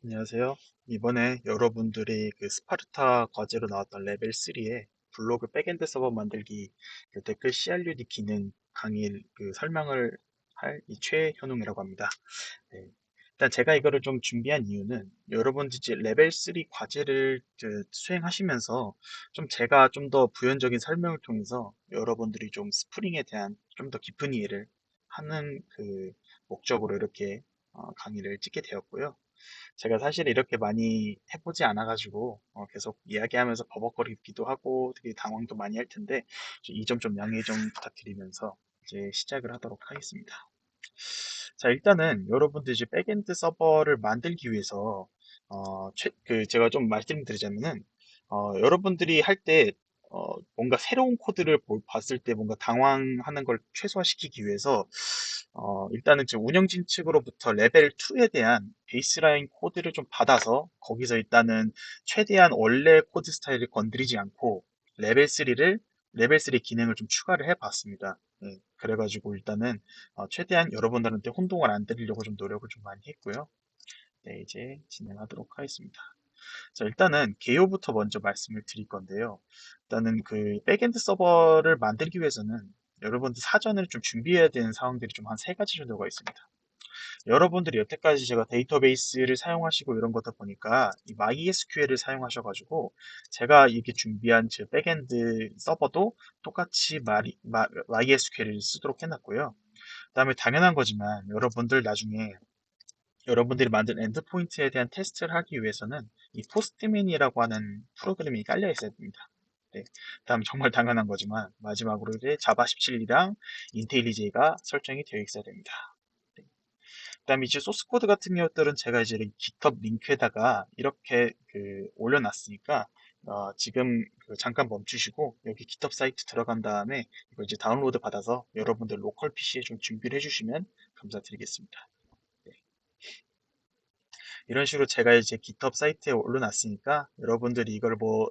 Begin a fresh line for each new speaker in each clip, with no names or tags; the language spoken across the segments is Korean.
안녕하세요. 이번에 여러분들이 그 스파르타 과제로 나왔던 레벨 3에 블로그 백엔드 서버 만들기 그 댓글 CRUD 기능 강의 그 설명을 할 이 최현웅이라고 합니다. 네. 일단 제가 이거를 좀 준비한 이유는 여러분들 이제 레벨 3 과제를 수행하시면서 좀 제가 좀 더 부연적인 설명을 통해서 여러분들이 좀 스프링에 대한 좀 더 깊은 이해를 하는 그 목적으로 이렇게 강의를 찍게 되었고요. 제가 사실 이렇게 많이 해보지 않아가지고 계속 이야기하면서 버벅거리기도 하고 되게 당황도 많이 할 텐데 이 점 좀 양해 좀 부탁드리면서 이제 시작을 하도록 하겠습니다. 자, 일단은 여러분들 이제 백엔드 서버를 만들기 위해서 제가 좀 말씀드리자면은 여러분들이 할 때 뭔가 새로운 코드를 봤을 때 뭔가 당황하는 걸 최소화시키기 위해서 일단은 지금 운영진 측으로부터 레벨 2에 대한 베이스라인 코드를 좀 받아서 거기서 일단은 최대한 원래 코드 스타일을 건드리지 않고 레벨 3를 레벨 3 기능을 좀 추가를 해봤습니다. 네, 그래가지고 일단은 최대한 여러분들한테 혼동을 안 드리려고 좀 노력을 좀 많이 했고요. 네, 이제 진행하도록 하겠습니다. 자, 일단은 개요부터 먼저 말씀을 드릴 건데요. 일단은 그 백엔드 서버를 만들기 위해서는 여러분들 사전에 좀 준비해야 되는 사항들이 좀 한 세 가지 정도가 있습니다. 여러분들이 여태까지 제가 데이터베이스를 사용하시고 이런 거다 보니까 이 MySQL을 사용하셔가지고 제가 이렇게 준비한 제 백엔드 서버도 똑같이 MySQL을 쓰도록 해놨고요. 그다음에 당연한 거지만 여러분들 나중에 여러분들이 만든 엔드포인트에 대한 테스트를 하기 위해서는 이 포스트맨이라고 하는 프로그램이 깔려 있어야 됩니다. 네. 다음 정말 당연한 거지만 마지막으로 이제 자바 17이랑 인텔리제이가 설정이 되어 있어야 됩니다. 네. 그다음에 이제 소스 코드 같은 것들은 제가 이제 GitHub 링크에다가 이렇게 올려놨으니까 지금 잠깐 멈추시고 여기 GitHub 사이트 들어간 다음에 이거 이제 다운로드 받아서 여러분들 로컬 PC에 좀 준비를 해주시면 감사드리겠습니다. 네. 이런 식으로 제가 이제 GitHub 사이트에 올려놨으니까 여러분들이 이걸 뭐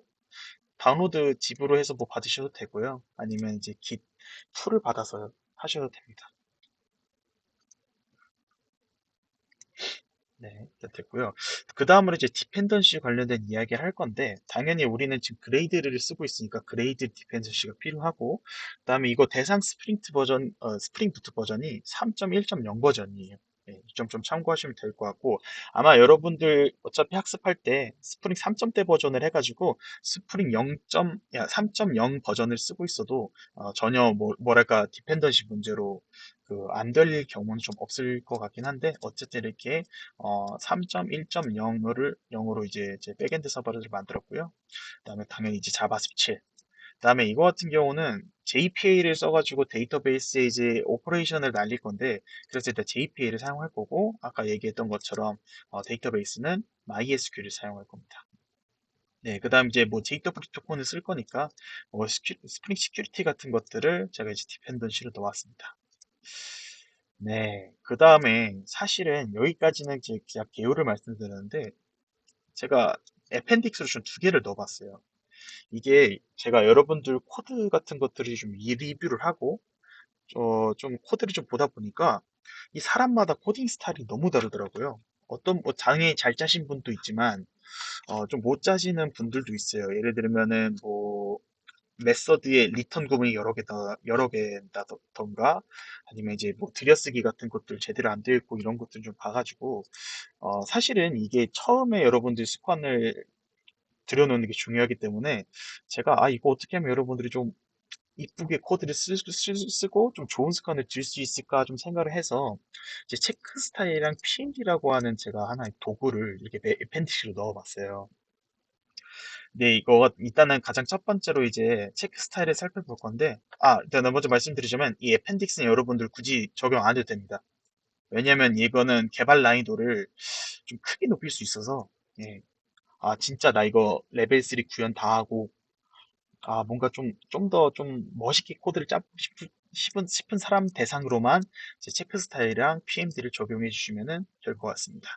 다운로드 집으로 해서 뭐 받으셔도 되고요. 아니면 이제 Git 풀을 받아서 하셔도 됩니다. 네, 됐고요. 그 다음으로 이제 디펜던시 관련된 이야기를 할 건데, 당연히 우리는 지금 그레이드를 쓰고 있으니까 그레이드 디펜던시가 필요하고, 그 다음에 이거 대상 스프링 부트 버전이 3.1.0 버전이에요. 네, 이 점 좀 참고하시면 될 것 같고, 아마 여러분들 어차피 학습할 때 스프링 3점대 버전을 해가지고, 스프링 3.0 버전을 쓰고 있어도, 전혀 뭐랄까, 디펜던시 문제로 안 될 경우는 좀 없을 것 같긴 한데, 어쨌든 이렇게 3.1.0을 0으로 이제 제 백엔드 서버를 만들었고요. 그다음에 당연히 이제 자바 17. 그다음에 이거 같은 경우는 JPA를 써가지고 데이터베이스에 이제 오퍼레이션을 날릴 건데, 그래서 일단 JPA를 사용할 거고, 아까 얘기했던 것처럼 데이터베이스는 MySQL을 사용할 겁니다. 네, 그다음 이제 뭐 데이터 프로토콜을 쓸 거니까 스프링 시큐리티 같은 것들을 제가 이제 디펜던시로 넣었습니다. 네, 그 다음에 사실은 여기까지는 이제 그냥 개요를 말씀드렸는데 제가 애펜딕스로 좀 두 개를 넣어봤어요. 이게 제가 여러분들 코드 같은 것들이 좀 리뷰를 하고 좀 코드를 좀 보다 보니까 이 사람마다 코딩 스타일이 너무 다르더라고요. 어떤 뭐 장애 잘 짜신 분도 있지만 좀 못 짜시는 분들도 있어요. 예를 들면은 뭐 메서드의 리턴 구문이 여러 개다던가 아니면 이제 뭐 들여쓰기 같은 것들 제대로 안 되어 있고 이런 것들 좀 봐가지고 사실은 이게 처음에 여러분들 습관을 들여놓는 게 중요하기 때문에 제가 이거 어떻게 하면 여러분들이 좀 이쁘게 코드를 쓰고 좀 좋은 습관을 들 수 있을까 좀 생각을 해서 이제 체크 스타일이랑 PND라고 하는 제가 하나의 도구를 이렇게 애펜디시로 넣어봤어요. 네, 이거 일단은 가장 첫 번째로 이제 체크 스타일을 살펴볼 건데, 일단 먼저 말씀드리자면 이 애펜딕스는 여러분들 굳이 적용 안 해도 됩니다. 왜냐면 이거는 개발 난이도를 좀 크게 높일 수 있어서, 예. 진짜 나 이거 레벨 3 구현 다 하고, 뭔가 좀 더 좀 멋있게 코드를 짜고 싶은 사람 대상으로만 이제 체크 스타일이랑 PMD를 적용해 주시면 될 것 같습니다.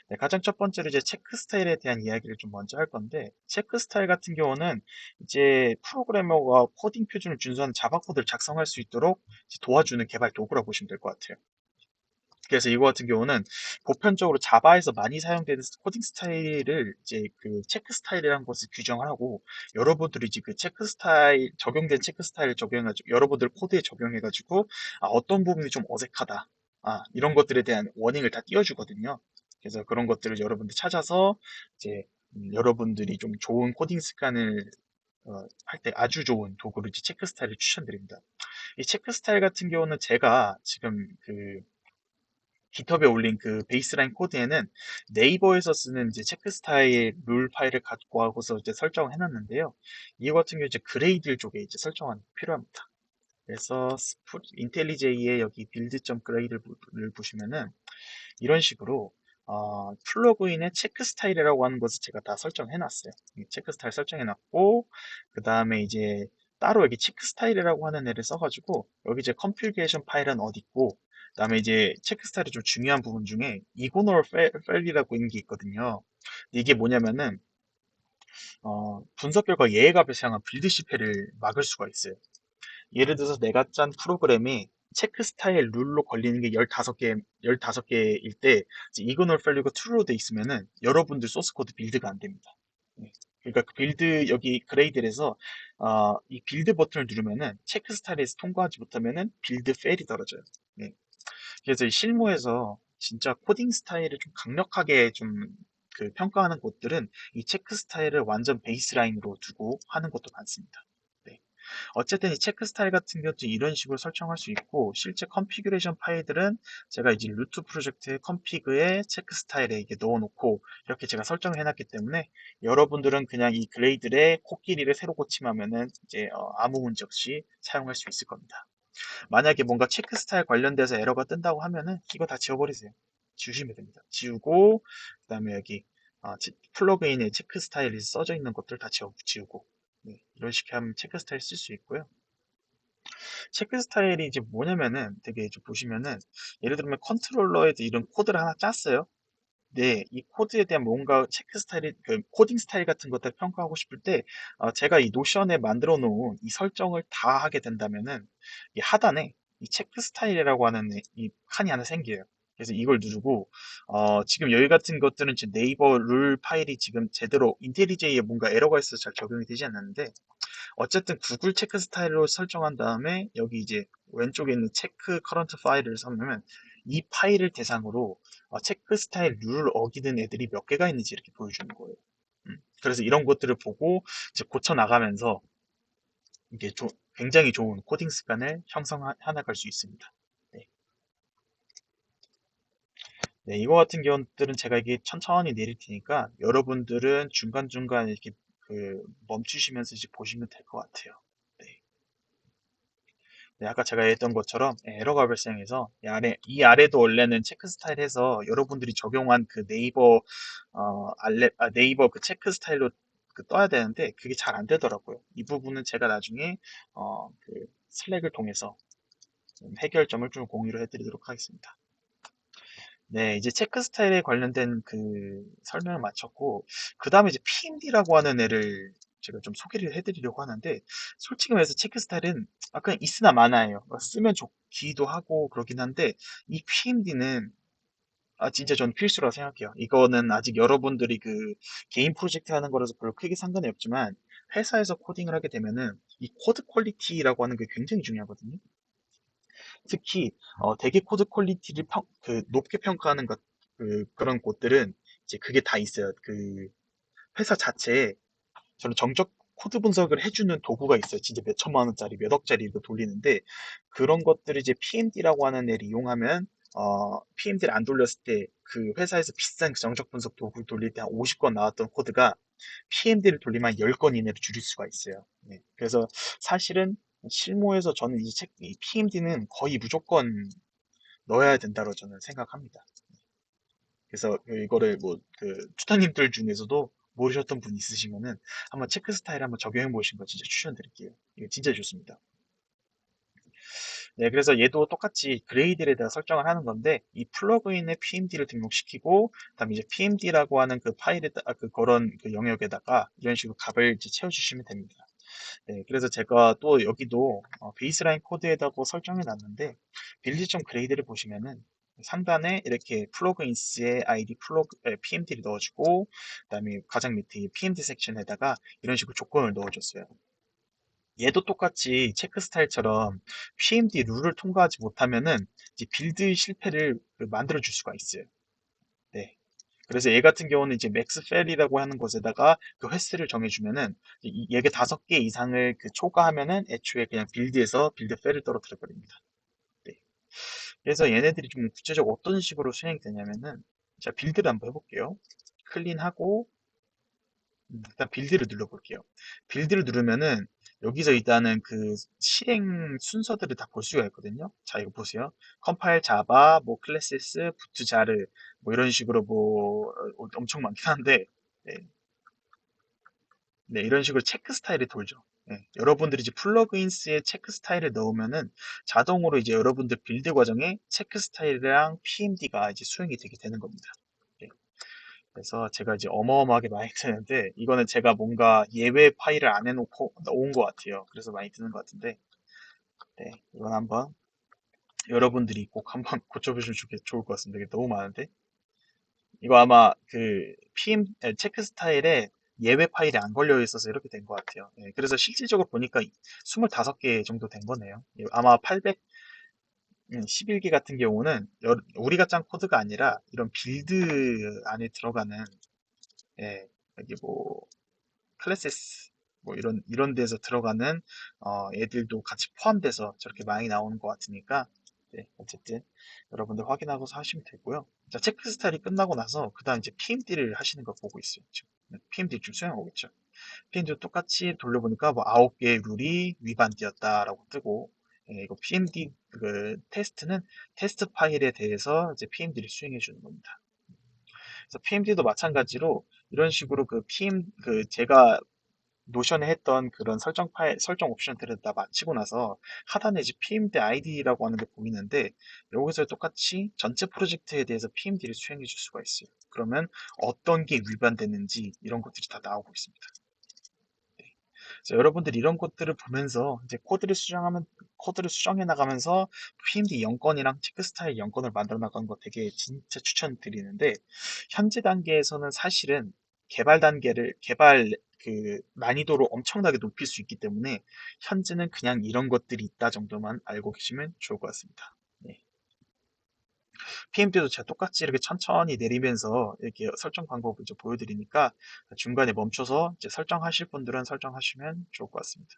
네, 가장 첫 번째로 이제 체크 스타일에 대한 이야기를 좀 먼저 할 건데, 체크 스타일 같은 경우는 이제 프로그래머가 코딩 표준을 준수한 자바 코드를 작성할 수 있도록 이제 도와주는 개발 도구라고 보시면 될 것 같아요. 그래서 이거 같은 경우는 보편적으로 자바에서 많이 사용되는 코딩 스타일을 이제 그 체크 스타일이라는 것을 규정하고 여러분들이 이제 그 체크 스타일 적용된 체크 스타일을 적용해가지고 여러분들 코드에 적용해가지고 어떤 부분이 좀 어색하다 이런 것들에 대한 워닝을 다 띄워주거든요. 그래서 그런 것들을 여러분들 찾아서 이제 여러분들이 좀 좋은 코딩 습관을 할 때 아주 좋은 도구로 이제 체크 스타일을 추천드립니다. 이 체크 스타일 같은 경우는 제가 지금 그 깃허브에 올린 그 베이스라인 코드에는 네이버에서 쓰는 이제 체크 스타일 룰 파일을 갖고 하고서 이제 설정을 해놨는데요. 이거 같은 경우 이제 그레이드 쪽에 이제 설정이 필요합니다. 그래서 인텔리제이의 여기 빌드.grade를 보시면은 이런 식으로 플러그인의 체크 스타일이라고 하는 것을 제가 다 설정해 놨어요. 체크 스타일 설정해 놨고 그 다음에 이제 따로 여기 체크 스타일이라고 하는 애를 써가지고 여기 이제 configuration 파일은 어디 있고 그 다음에 이제 체크 스타일이 좀 중요한 부분 중에 이고널 fail이라고 있는 게 있거든요. 근데 이게 뭐냐면은 분석 결과 예외가 발생한 빌드 실패를 막을 수가 있어요. 예를 들어서 내가 짠 프로그램이 체크 스타일 룰로 걸리는 게 15개일 때, 이그널 밸류가 true로 돼 있으면은 여러분들 소스 코드 빌드가 안 됩니다. 네. 그러니까 그 빌드, 여기 그레이드에서, 이 빌드 버튼을 누르면은 체크 스타일에서 통과하지 못하면은 빌드 페일이 떨어져요. 네. 그래서 이 실무에서 진짜 코딩 스타일을 좀 강력하게 좀 그 평가하는 곳들은 이 체크 스타일을 완전 베이스라인으로 두고 하는 것도 많습니다. 네. 어쨌든 이 체크 스타일 같은 경우도 이런 식으로 설정할 수 있고 실제 컨피그레이션 파일들은 제가 이제 루트 프로젝트의 컨피그에 체크 스타일에 이게 넣어놓고 이렇게 제가 설정을 해놨기 때문에 여러분들은 그냥 이 그레이들의 코끼리를 새로 고침하면은 이제 아무 문제 없이 사용할 수 있을 겁니다. 만약에 뭔가 체크 스타일 관련돼서 에러가 뜬다고 하면은 이거 다 지워버리세요. 지우시면 됩니다. 지우고 그다음에 여기 플러그인에 체크 스타일이 써져 있는 것들 다 지우고 네, 이런 식으로 하면 체크 스타일 쓸 수 있고요. 체크 스타일이 이제 뭐냐면은 되게 좀 보시면은 예를 들면 컨트롤러에도 이런 코드를 하나 짰어요. 네, 이 코드에 대한 뭔가 체크 스타일이 그 코딩 스타일 같은 것들 평가하고 싶을 때 제가 이 노션에 만들어 놓은 이 설정을 다 하게 된다면은 이 하단에 이 체크 스타일이라고 하는 이 칸이 하나 생겨요. 그래서 이걸 누르고 지금 여기 같은 것들은 지금 네이버 룰 파일이 지금 제대로 인텔리제이에 뭔가 에러가 있어서 잘 적용이 되지 않았는데 어쨌든 구글 체크 스타일로 설정한 다음에 여기 이제 왼쪽에 있는 체크 커런트 파일을 써놓으면 이 파일을 대상으로 체크 스타일 룰을 어기는 애들이 몇 개가 있는지 이렇게 보여주는 거예요. 그래서 이런 것들을 보고 이제 고쳐 나가면서 이게 굉장히 좋은 코딩 습관을 형성해 나갈 수 있습니다. 네. 네, 이거 같은 경우들은 제가 이게 천천히 내릴 테니까 여러분들은 중간중간 이렇게 그 멈추시면서 이제 보시면 될 것 같아요. 네. 네, 아까 제가 했던 것처럼 에러가 발생해서 이 아래도 원래는 체크 스타일 해서 여러분들이 적용한 그 네이버 그 체크 스타일로 떠야 되는데 그게 잘 안 되더라고요. 이 부분은 제가 나중에 그 슬랙을 통해서 좀 해결점을 좀 공유를 해드리도록 하겠습니다. 네, 이제 체크 스타일에 관련된 그 설명을 마쳤고, 그 다음에 이제 PMD라고 하는 애를 제가 좀 소개를 해드리려고 하는데, 솔직히 말해서 체크 스타일은 그냥 있으나 마나예요. 쓰면 좋기도 하고 그러긴 한데, 이 PMD는 진짜 전 필수라고 생각해요. 이거는 아직 여러분들이 그 개인 프로젝트 하는 거라서 별로 크게 상관이 없지만, 회사에서 코딩을 하게 되면은 이 코드 퀄리티라고 하는 게 굉장히 중요하거든요. 특히 대개 코드 퀄리티를 높게 평가하는 그런 곳들은 이제 그게 다 있어요. 그 회사 자체에 저는 정적 코드 분석을 해주는 도구가 있어요. 진짜 몇 천만 원짜리, 몇 억짜리 이거 돌리는데 그런 것들을 이제 PMD라고 하는 애를 이용하면 PMD를 안 돌렸을 때 그 회사에서 비싼 그 정적 분석 도구를 돌릴 때 한 50건 나왔던 코드가 PMD를 돌리면 10건 이내로 줄일 수가 있어요. 네. 그래서 사실은 실무에서 저는 이 PMD는 거의 무조건 넣어야 된다고 저는 생각합니다. 그래서 이거를 뭐 그 투타님들 중에서도 모르셨던 분 있으시면은 한번 체크 스타일 한번 적용해 보시는 거 진짜 추천드릴게요. 이거 진짜 좋습니다. 네, 그래서 얘도 똑같이 그레이드에다가 설정을 하는 건데 이 플러그인에 PMD를 등록시키고 그다음에 이제 PMD라고 하는 그 그런 그 영역에다가 이런 식으로 값을 이제 채워주시면 됩니다. 네, 그래서 제가 또 여기도 베이스라인 코드에다가 설정해 놨는데 빌드.grade를 보시면은 상단에 이렇게 플러그인스의 아이디 PMD를 넣어주고, 그다음에 가장 밑에 이 PMD 섹션에다가 이런 식으로 조건을 넣어줬어요. 얘도 똑같이 체크 스타일처럼 PMD 룰을 통과하지 못하면은 이제 빌드 실패를 만들어 줄 수가 있어요. 네. 그래서 얘 같은 경우는 이제 맥스 펠이라고 하는 곳에다가 그 횟수를 정해주면은 얘가 5개 이상을 초과하면은 애초에 그냥 빌드에서 빌드 펠을 떨어뜨려 버립니다. 네. 그래서 얘네들이 좀 구체적으로 어떤 식으로 수행이 되냐면은, 자, 빌드를 한번 해볼게요. 클린하고 일단 빌드를 눌러볼게요. 빌드를 누르면은 여기서 일단은 그 실행 순서들을 다 볼 수가 있거든요. 자, 이거 보세요. 컴파일 자바, 뭐 클래시스, 부트 자르, 뭐 이런 식으로 뭐 엄청 많긴 한데, 네, 네, 이런 식으로 체크 스타일이 돌죠. 네, 여러분들이 이제 플러그인스에 체크 스타일을 넣으면은 자동으로 이제 여러분들 빌드 과정에 체크 스타일이랑 PMD가 이제 수행이 되게 되는 겁니다. 네. 그래서 제가 이제 어마어마하게 많이 드는데, 이거는 제가 뭔가 예외 파일을 안 해놓고 온 것 같아요. 그래서 많이 드는 것 같은데, 네, 이건 한번 여러분들이 꼭 한번 고쳐보시면 좋을 것 같습니다. 이게 너무 많은데, 이거 아마 그 체크 스타일에 예외 파일이 안 걸려 있어서 이렇게 된 것 같아요. 네, 그래서 실질적으로 보니까 25개 정도 된 거네요. 아마 811개 같은 경우는 우리가 짠 코드가 아니라 이런 빌드 안에 들어가는, 예, 여기 뭐 클래시스 뭐 이런 데서 들어가는 애들도 같이 포함돼서 저렇게 많이 나오는 것 같으니까, 네, 어쨌든 여러분들 확인하고서 하시면 되고요. 자, 체크 스타일이 끝나고 나서 그다음 이제 PMD를 하시는 거 보고 있어요. 지금 PMD 좀 수행하고 있죠. PMD도 똑같이 돌려보니까 뭐 9개의 룰이 위반되었다라고 뜨고, 예, 이거 PMD 테스트는 테스트 파일에 대해서 이제 PMD를 수행해 주는 겁니다. 그래서 PMD도 마찬가지로 이런 식으로 제가 노션에 했던 그런 설정 옵션들을 다 마치고 나서 하단에 이제 PMD ID라고 하는 게 보이는데, 여기서 똑같이 전체 프로젝트에 대해서 PMD를 수행해 줄 수가 있어요. 그러면 어떤 게 위반되는지 이런 것들이 다 나오고 있습니다. 그래서 여러분들 이런 것들을 보면서 이제 코드를 수정해 나가면서 PMD 영건이랑 체크 스타일 영건을 만들어 나가는 거 되게 진짜 추천드리는데, 현재 단계에서는 사실은 개발 난이도를 엄청나게 높일 수 있기 때문에 현재는 그냥 이런 것들이 있다 정도만 알고 계시면 좋을 것 같습니다. 네. PMD도 제가 똑같이 이렇게 천천히 내리면서 이렇게 설정 방법을 이제 보여드리니까 중간에 멈춰서 이제 설정하실 분들은 설정하시면 좋을 것 같습니다.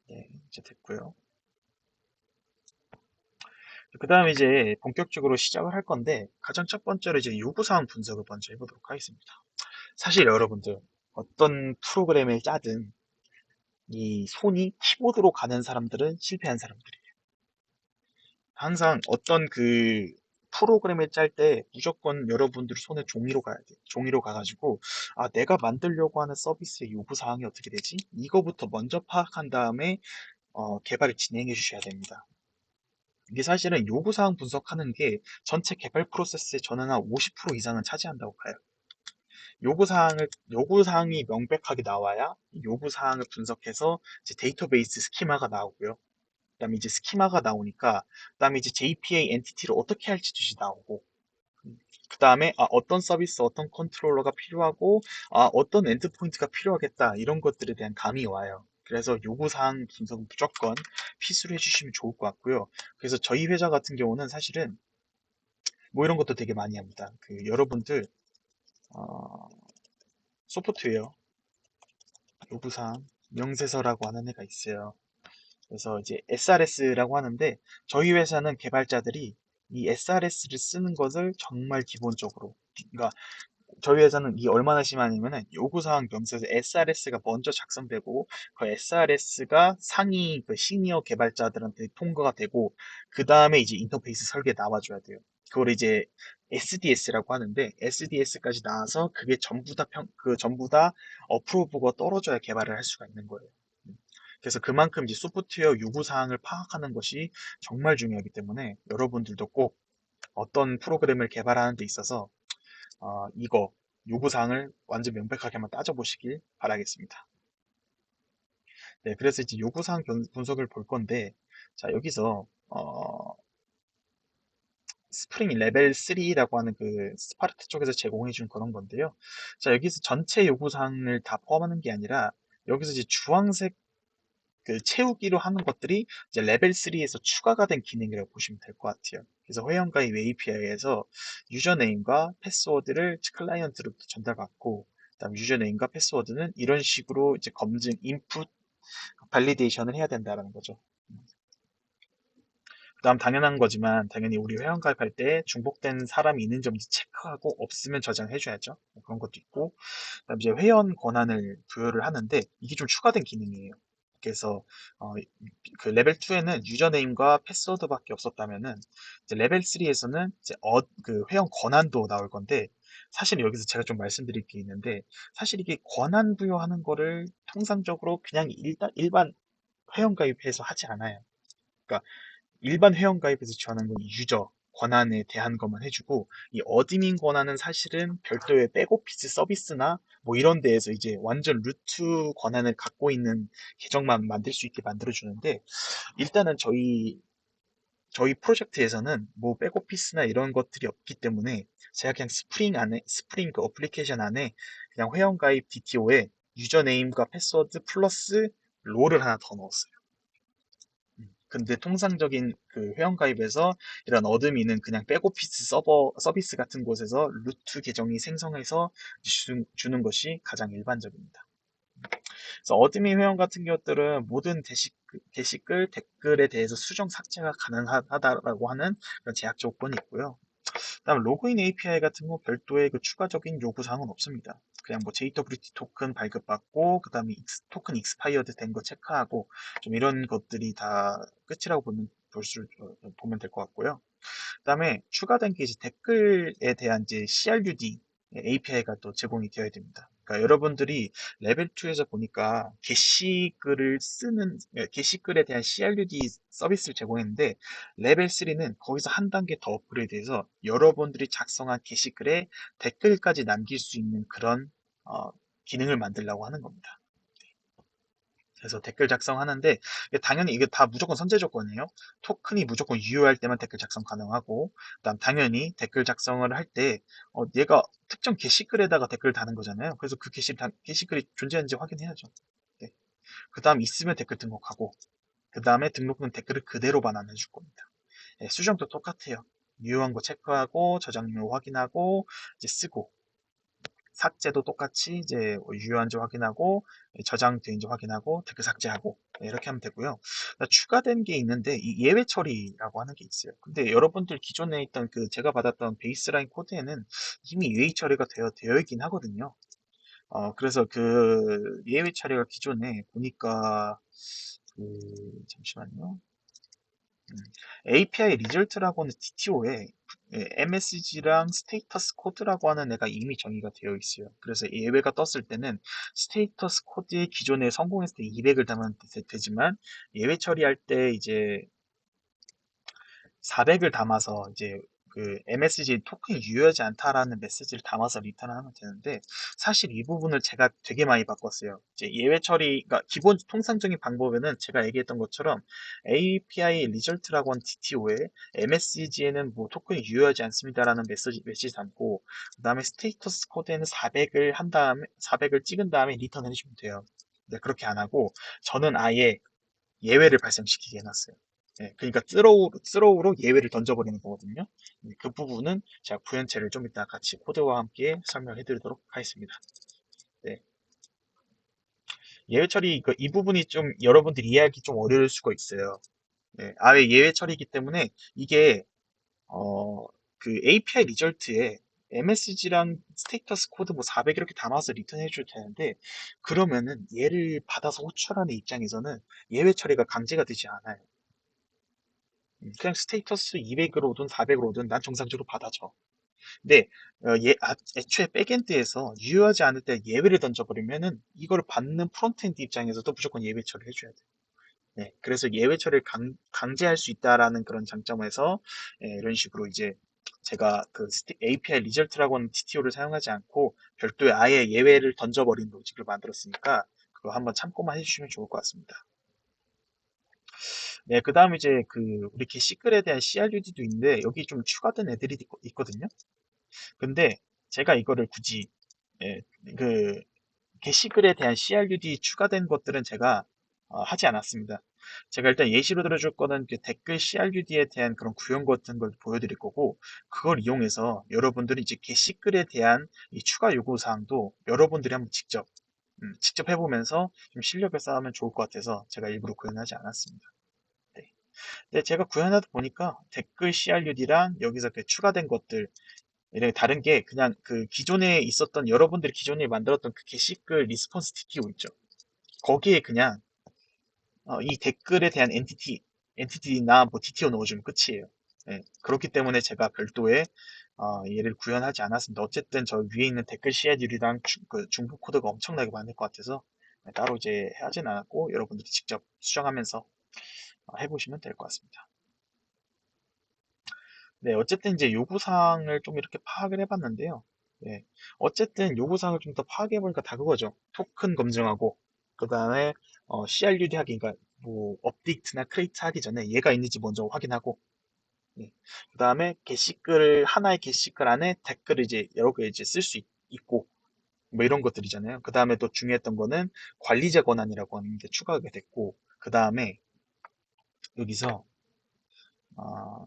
네, 이제 됐고요. 그 다음에 이제 본격적으로 시작을 할 건데, 가장 첫 번째로 이제 요구사항 분석을 먼저 해보도록 하겠습니다. 사실 여러분들 어떤 프로그램을 짜든 이 손이 키보드로 가는 사람들은 실패한 사람들이에요. 항상 어떤 프로그램을 짤 때 무조건 여러분들 손에 종이로 가야 돼요. 종이로 가가지고, 아, 내가 만들려고 하는 서비스의 요구사항이 어떻게 되지? 이거부터 먼저 파악한 다음에 개발을 진행해 주셔야 됩니다. 이게 사실은 요구사항 분석하는 게 전체 개발 프로세스의 저는 한 50% 이상은 차지한다고 봐요. 요구사항이 명백하게 나와야 이 요구사항을 분석해서 이제 데이터베이스 스키마가 나오고요. 그다음에 이제 스키마가 나오니까, 그다음에 이제 JPA 엔티티를 어떻게 할지 뜻이 나오고, 그다음에 어떤 서비스, 어떤 컨트롤러가 필요하고, 어떤 엔드포인트가 필요하겠다, 이런 것들에 대한 감이 와요. 그래서 요구사항 분석은 무조건 필수로 해주시면 좋을 것 같고요. 그래서 저희 회사 같은 경우는 사실은 뭐 이런 것도 되게 많이 합니다. 여러분들 어, 소프트웨어 요구사항 명세서라고 하는 애가 있어요. 그래서 이제 SRS라고 하는데, 저희 회사는 개발자들이 이 SRS를 쓰는 것을 정말 기본적으로, 그러니까 저희 회사는 이게 얼마나 심하냐면은 요구사항 명세서 SRS가 먼저 작성되고, 그 SRS가 상위 시니어 개발자들한테 통과가 되고, 그 다음에 이제 인터페이스 설계 나와줘야 돼요. 그걸 이제 SDS라고 하는데, SDS까지 나와서 그게 전부 다 어프로브가 떨어져야 개발을 할 수가 있는 거예요. 그래서 그만큼 이제 소프트웨어 요구사항을 파악하는 것이 정말 중요하기 때문에 여러분들도 꼭 어떤 프로그램을 개발하는 데 있어서 이거 요구사항을 완전 명백하게 한번 따져보시길 바라겠습니다. 네, 그래서 이제 요구사항 분석을 볼 건데, 자, 여기서 스프링 레벨 3라고 하는 그 스파르타 쪽에서 제공해 준 그런 건데요. 자, 여기서 전체 요구사항을 다 포함하는 게 아니라 여기서 이제 주황색 그 채우기로 하는 것들이 이제 레벨 3에서 추가가 된 기능이라고 보시면 될 것 같아요. 그래서 회원가입 API에서 유저네임과 패스워드를 클라이언트로부터 전달받고, 그다음 유저네임과 패스워드는 이런 식으로 이제 검증, 인풋, 발리데이션을 해야 된다라는 거죠. 그다음 당연한 거지만 당연히 우리 회원가입할 때 중복된 사람이 있는지 없는지 체크하고 없으면 저장해줘야죠. 그런 것도 있고, 그다음 이제 회원 권한을 부여를 하는데 이게 좀 추가된 기능이에요. 그래서 어, 그 레벨 2에는 유저네임과 패스워드밖에 없었다면은 이제 레벨 3에서는 이제 그 회원 권한도 나올 건데, 사실 여기서 제가 좀 말씀드릴 게 있는데, 사실 이게 권한 부여하는 거를 통상적으로 그냥 일반 회원 가입해서 하지 않아요. 그러니까 일반 회원가입에서 지원하는 건 유저 권한에 대한 것만 해주고, 이 어드민 권한은 사실은 별도의 백오피스 서비스나 뭐 이런 데에서 이제 완전 루트 권한을 갖고 있는 계정만 만들 수 있게 만들어주는데, 일단은 저희 프로젝트에서는 뭐 백오피스나 이런 것들이 없기 때문에 제가 그냥 스프링 그 어플리케이션 안에 그냥 회원가입 DTO에 유저네임과 패스워드 플러스 롤을 하나 더 넣었어요. 근데 통상적인 그 회원가입에서 이런 어드민은 그냥 백오피스 서비스 같은 곳에서 루트 계정이 생성해서 주는 것이 가장 일반적입니다. 그래서 어드민 회원 같은 것들은 모든 게시글, 댓글에 대해서 수정 삭제가 가능하다라고 하는 그런 제약 조건이 있고요. 그다음 로그인 API 같은 거 별도의 그 추가적인 요구 사항은 없습니다. 그냥 뭐 JWT 토큰 발급받고 그다음에 토큰 익스파이어드 된 거 체크하고 좀 이런 것들이 다 끝이라고 보면 될 것 같고요. 그다음에 추가된 게 이제 댓글에 대한 이제 CRUD API가 또 제공이 되어야 됩니다. 그러니까 여러분들이 레벨 2에서 보니까 게시글에 대한 CRUD 서비스를 제공했는데, 레벨 3는 거기서 한 단계 더 업그레이드해서 여러분들이 작성한 게시글에 댓글까지 남길 수 있는 그런 어, 기능을 만들려고 하는 겁니다. 그래서 댓글 작성하는데 당연히 이게 다 무조건 선제 조건이에요. 토큰이 무조건 유효할 때만 댓글 작성 가능하고, 그다음 당연히 댓글 작성을 할 때 얘가 특정 게시글에다가 댓글을 다는 거잖아요. 그래서 그 게시글이 존재하는지 확인해야죠. 네. 그다음 있으면 댓글 등록하고, 그다음에 등록된 댓글을 그대로 반환해 줄 겁니다. 네, 수정도 똑같아요. 유효한 거 체크하고 저장료 확인하고 이제 쓰고, 삭제도 똑같이 이제 유효한지 확인하고 저장된지 확인하고 댓글 삭제하고, 네, 이렇게 하면 되고요. 추가된 게 있는데 이 예외 처리라고 하는 게 있어요. 근데 여러분들 기존에 있던 그 제가 받았던 베이스라인 코드에는 이미 예외 처리가 되어 있긴 하거든요. 그래서 그 예외 처리가 기존에 보니까 잠시만요. API 리절트라고 하는 DTO에 MSG랑 스테이터스 코드라고 하는 애가 이미 정의가 되어 있어요. 그래서 예외가 떴을 때는 스테이터스 코드의 기존에 성공했을 때 200을 담으면 되지만, 예외 처리할 때 이제 400을 담아서 이제 그 MSG 토큰이 유효하지 않다라는 메시지를 담아서 리턴하면 되는데, 사실 이 부분을 제가 되게 많이 바꿨어요. 이제 예외 처리, 그러니까 기본 통상적인 방법에는 제가 얘기했던 것처럼 API 리절트라고 하는 DTO에 MSG에는 뭐 토큰이 유효하지 않습니다라는 메시지 담고, 그다음에 스테이터스 코드에는 400을 한 다음에 400을 찍은 다음에 리턴 해주시면 돼요. 근데 그렇게 안 하고 저는 아예 예외를 발생시키게 해놨어요. 예, 그러니까 스로우로 예외를 던져버리는 거거든요. 그 부분은 제가 구현체를 좀 이따 같이 코드와 함께 설명해 드리도록 하겠습니다. 네. 예외 처리, 이 부분이 좀 여러분들이 이해하기 좀 어려울 수가 있어요. 예, 아예 예외 처리이기 때문에 이게, 어, 그 API 리절트에 MSG랑 스테이터스 코드 뭐 400 이렇게 담아서 리턴 해줘도 되는데, 그러면은 얘를 받아서 호출하는 입장에서는 예외 처리가 강제가 되지 않아요. 그냥 스테이터스 200으로 오든 400으로 오든 난 정상적으로 받아줘. 근데 애초에 백엔드에서 유효하지 않을 때 예외를 던져버리면은 이걸 받는 프론트엔드 입장에서도 무조건 예외 처리를 해줘야 돼. 네, 그래서 예외 처리를 강제할 수 있다라는 그런 장점에서 이런 식으로 이제 제가 그 API 리절트라고 하는 TTO를 사용하지 않고 별도의 아예 예외를 던져버린 로직을 만들었으니까 그거 한번 참고만 해주시면 좋을 것 같습니다. 네, 그 다음에 이제 그 우리 게시글에 대한 CRUD도 있는데 여기 좀 추가된 애들이 있거든요. 근데 제가 이거를 굳이 예, 그 게시글에 대한 CRUD 추가된 것들은 제가 하지 않았습니다. 제가 일단 예시로 들어줄 거는 그 댓글 CRUD에 대한 그런 구현 같은 걸 보여드릴 거고, 그걸 이용해서 여러분들이 이제 게시글에 대한 이 추가 요구 사항도 여러분들이 한번 직접 해보면서 좀 실력을 쌓으면 좋을 것 같아서 제가 일부러 구현하지 않았습니다. 네. 근데 제가 구현하다 보니까 댓글 CRUD랑 여기서 그 추가된 것들, 이렇게 다른 게 그냥 그 기존에 있었던 여러분들이 기존에 만들었던 그 게시글 리스폰스 TTO 있죠. 거기에 그냥 이 댓글에 대한 엔티티나 뭐 DTO 넣어주면 끝이에요. 예, 그렇기 때문에 제가 별도의 얘를 구현하지 않았습니다. 어쨌든 저 위에 있는 댓글 CID랑 그 중복 코드가 엄청나게 많을 것 같아서 따로 이제 하진 않았고 여러분들이 직접 수정하면서 해보시면 될 것 같습니다. 네, 어쨌든 이제 요구사항을 좀 이렇게 파악을 해봤는데요. 네, 어쨌든 요구사항을 좀 더 파악해보니까 다 그거죠. 토큰 검증하고, 그 다음에 CRUD 하기, 그러니까 뭐 업데이트나 크레이트 하기 전에 얘가 있는지 먼저 확인하고, 네. 그 다음에 게시글, 하나의 게시글 안에 댓글을 이제 여러 개 이제 쓸 수 있고, 뭐 이런 것들이잖아요. 그 다음에 또 중요했던 거는 관리자 권한이라고 하는 게 추가하게 됐고, 그 다음에 여기서, 어,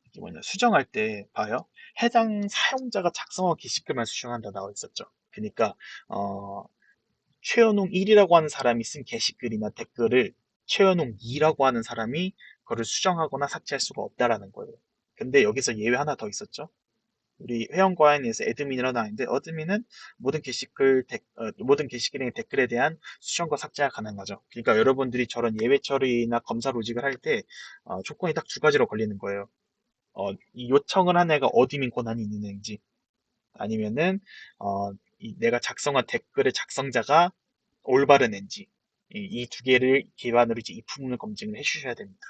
이게 뭐냐, 수정할 때 봐요. 해당 사용자가 작성한 게시글만 수정한다 나와 있었죠. 그러니까 어, 최연웅 1이라고 하는 사람이 쓴 게시글이나 댓글을 최연웅 2라고 하는 사람이 그거를 수정하거나 삭제할 수가 없다라는 거예요. 근데 여기서 예외 하나 더 있었죠. 우리 회원과인에서 애드민이라고 나왔는데 어드민은 모든 게시글의 댓글에 대한 수정과 삭제가 가능하죠. 그러니까 여러분들이 저런 예외 처리나 검사 로직을 할 때 조건이 딱 두 가지로 걸리는 거예요. 이 요청을 한 애가 어드민 권한이 있는 애인지, 아니면은, 내가 작성한 댓글의 작성자가 올바른 애인지, 이 두 개를 기반으로 이제 이 부분을 검증을 해주셔야 됩니다.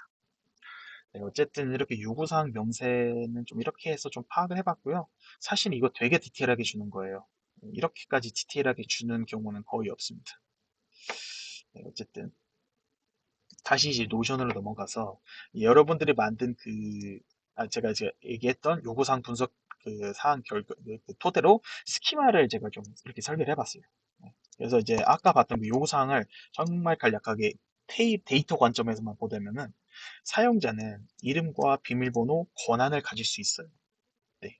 네, 어쨌든 이렇게 요구사항 명세는 좀 이렇게 해서 좀 파악을 해봤고요. 사실 이거 되게 디테일하게 주는 거예요. 이렇게까지 디테일하게 주는 경우는 거의 없습니다. 네, 어쨌든 다시 이제 노션으로 넘어가서 여러분들이 만든 제가 이제 얘기했던 요구사항 분석 그 사항 그 토대로 스키마를 제가 좀 이렇게 설계를 해봤어요. 네. 그래서 이제 아까 봤던 그 요구사항을 정말 간략하게 데이터 관점에서만 보자면은 사용자는 이름과 비밀번호 권한을 가질 수 있어요. 네.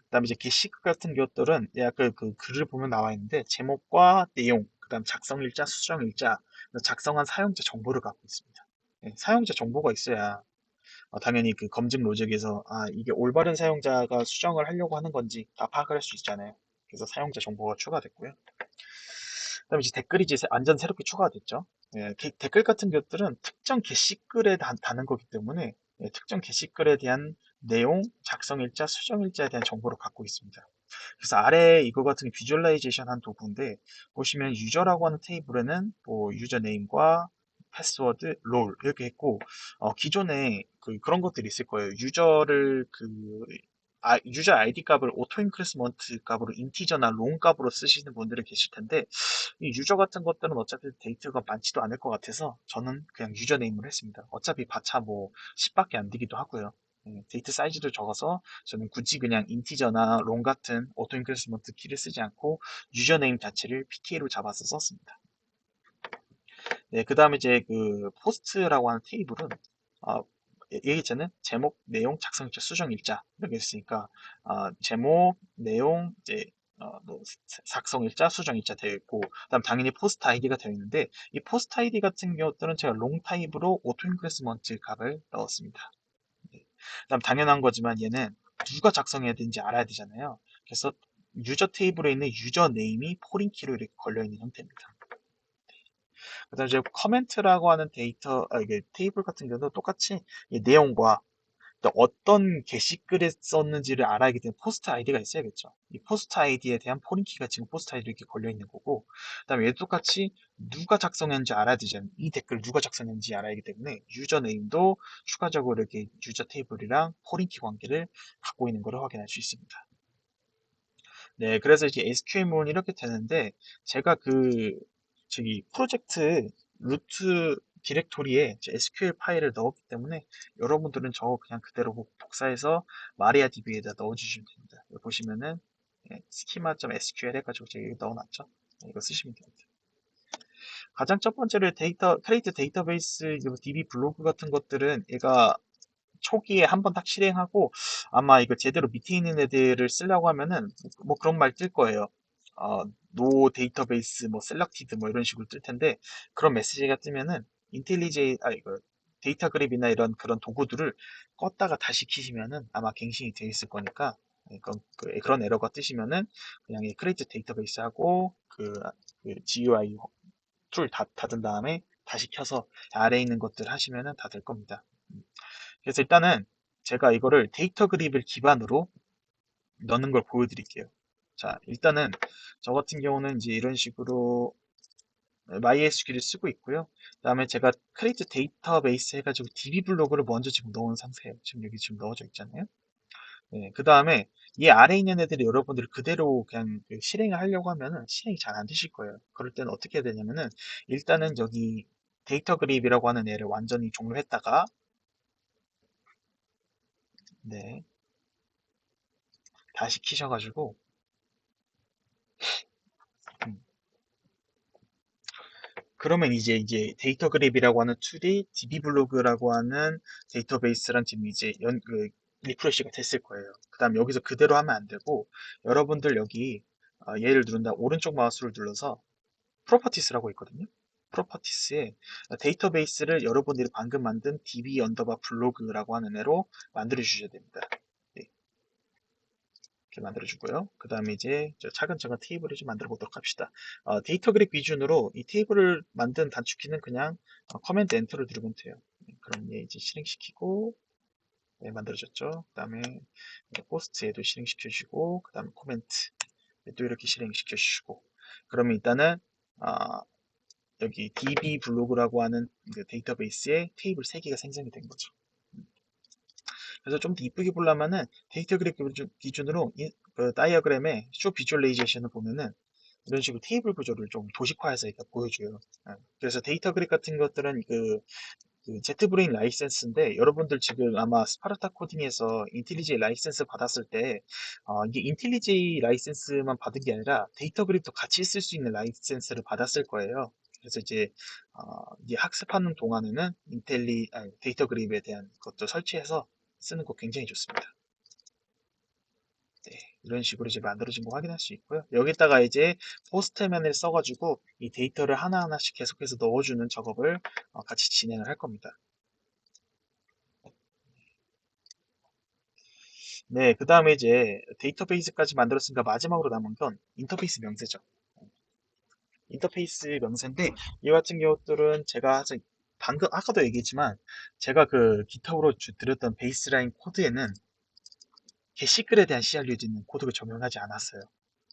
그다음에 이제 게시글 같은 것들은 내가 그 글을 보면 나와 있는데 제목과 내용, 그다음 작성일자, 수정일자, 작성한 사용자 정보를 갖고 있습니다. 네, 사용자 정보가 있어야 당연히 그 검증 로직에서 이게 올바른 사용자가 수정을 하려고 하는 건지 다 파악을 할 수 있잖아요. 그래서 사용자 정보가 추가됐고요. 그다음에 이제 댓글이 이제 완전 새롭게 추가가 됐죠. 예, 댓글 같은 것들은 특정 게시글에 다는 거기 때문에 특정 게시글에 대한 내용, 작성일자, 수정일자에 대한 정보를 갖고 있습니다. 그래서 아래 이거 같은 비주얼라이제이션 한 도구인데 보시면 유저라고 하는 테이블에는 뭐 유저네임과 패스워드, 롤 이렇게 했고 기존에 그런 것들이 있을 거예요. 유저 아이디 값을 오토 인크리스먼트 값으로 인티저나 롱 값으로 쓰시는 분들이 계실 텐데 이 유저 같은 것들은 어차피 데이터가 많지도 않을 것 같아서 저는 그냥 유저네임을 했습니다. 어차피 바차 뭐 10밖에 안 되기도 하고요. 데이터 사이즈도 적어서 저는 굳이 그냥 인티저나 롱 같은 오토 인크리스먼트 키를 쓰지 않고 유저네임 자체를 PK로 잡아서 썼습니다. 네, 그 다음에 이제 그 포스트라고 하는 테이블은 아, 얘기했잖아요. 제목, 내용, 작성일자, 수정일자 이렇게 있으니까 제목, 내용, 이제 뭐 작성일자, 수정일자 되어 있고 그다음 당연히 포스트 아이디가 되어 있는데 이 포스트 아이디 같은 경우들은 제가 롱 타입으로 오토 인크리스먼트 값을 넣었습니다. 네. 그다음 당연한 거지만 얘는 누가 작성해야 되는지 알아야 되잖아요. 그래서 유저 테이블에 있는 유저 네임이 포린키로 이렇게 걸려 있는 형태입니다. 그다음에 이제 커멘트라고 하는 이게 테이블 같은 경우도 똑같이 이 내용과 또 어떤 게시글에 썼는지를 알아야 되는 포스트 아이디가 있어야겠죠. 이 포스트 아이디에 대한 포린키가 지금 포스트 아이디로 이렇게 걸려 있는 거고, 그다음에 얘도 똑같이 누가 작성했는지 알아야 되잖아요. 이 댓글 누가 작성했는지 알아야 하기 때문에 유저 네임도 추가적으로 이렇게 유저 테이블이랑 포린키 관계를 갖고 있는 것을 확인할 수 있습니다. 네, 그래서 이제 SQL은 이렇게 되는데, 제가 저기 프로젝트 루트 디렉토리에 제 SQL 파일을 넣었기 때문에 여러분들은 저거 그냥 그대로 복사해서 마리아DB에다 넣어주시면 됩니다. 여기 보시면은 schema.sql 해가지고 제가 여기 넣어놨죠. 이거 쓰시면 됩니다. 가장 첫 번째로 크레이트 데이터베이스 DB 블로그 같은 것들은 얘가 초기에 한번 딱 실행하고 아마 이거 제대로 밑에 있는 애들을 쓰려고 하면은 뭐 그런 말 뜰 거예요. 노 데이터베이스 뭐 셀렉티드 뭐 이런 식으로 뜰 텐데 그런 메시지가 뜨면은 이거 데이터 그랩이나 이런 그런 도구들을 껐다가 다시 키시면은 아마 갱신이 되어 있을 거니까 그런 에러가 뜨시면은 그냥 이 크레이트 데이터베이스 하고 그 GUI 툴 닫은 다음에 다시 켜서 아래에 있는 것들 하시면은 다 될 겁니다. 그래서 일단은 제가 이거를 데이터 그립을 기반으로 넣는 걸 보여드릴게요. 자, 일단은 저 같은 경우는 이제 이런 식으로 MySQL을 쓰고 있고요. 그다음에 제가 크레이트 데이터베이스 해가지고 DB 블록을 먼저 지금 넣은 상태예요. 지금 여기 지금 넣어져 있잖아요. 네, 그 다음에 이 아래에 있는 애들이 여러분들이 그대로 그냥 실행을 하려고 하면은 실행이 잘 안 되실 거예요. 그럴 때는 어떻게 해야 되냐면은 일단은 여기 데이터 그립이라고 하는 애를 완전히 종료했다가 네, 다시 키셔가지고 음, 그러면 이제 데이터 그랩이라고 하는 툴이 DB블로그라고 하는 데이터베이스랑 지금 이제 리프레시가 됐을 거예요. 그 다음 여기서 그대로 하면 안 되고 여러분들 여기 얘를 누른다 오른쪽 마우스를 눌러서 프로퍼티스라고 있거든요. 프로퍼티스에 데이터베이스를 여러분들이 방금 만든 db 언더바 블로그라고 하는 애로 만들어 주셔야 됩니다. 네, 이렇게 만들어주고요. 그 다음에 이제 차근차근 테이블을 좀 만들어 보도록 합시다. 데이터 그립 기준으로 이 테이블을 만든 단축키는 그냥 커맨드 엔터를 누르면 돼요. 그럼 얘 이제 실행시키고 네, 만들어졌죠. 그 다음에 포스트에도 실행시켜주고 그 다음에 코멘트 또 이렇게 실행시켜주시고 그러면 일단은 아, 여기 DB 블로그라고 하는 그 데이터베이스에 테이블 3개가 생성이 된 거죠. 그래서 좀 더 이쁘게 보려면은 데이터 그래프 기준으로 그 다이어그램의 쇼 비주얼레이제이션을 보면은 이런 식으로 테이블 구조를 좀 도식화해서 이렇게 보여줘요. 그래서 데이터 그래프 같은 것들은 그 제트브레인 라이센스인데 여러분들 지금 아마 스파르타 코딩에서 인텔리지 라이센스 받았을 때 이게 인텔리지 라이센스만 받은 게 아니라 데이터 그립도 같이 쓸 수 있는 라이센스를 받았을 거예요. 그래서 이제 학습하는 동안에는 데이터 그립에 대한 것도 설치해서 쓰는 거 굉장히 좋습니다. 네, 이런 식으로 이제 만들어진 거 확인할 수 있고요. 여기다가 이제 포스트맨을 써가지고 이 데이터를 하나하나씩 계속해서 넣어주는 작업을 같이 진행을 할 겁니다. 네, 그 다음에 이제 데이터베이스까지 만들었으니까 마지막으로 남은 건 인터페이스 명세죠. 인터페이스 명세인데 이 같은 경우들은 제가 방금 아까도 얘기했지만 제가 그 기타브로 드렸던 베이스라인 코드에는 게시글에 대한 CRUD는 코드를 적용하지 않았어요.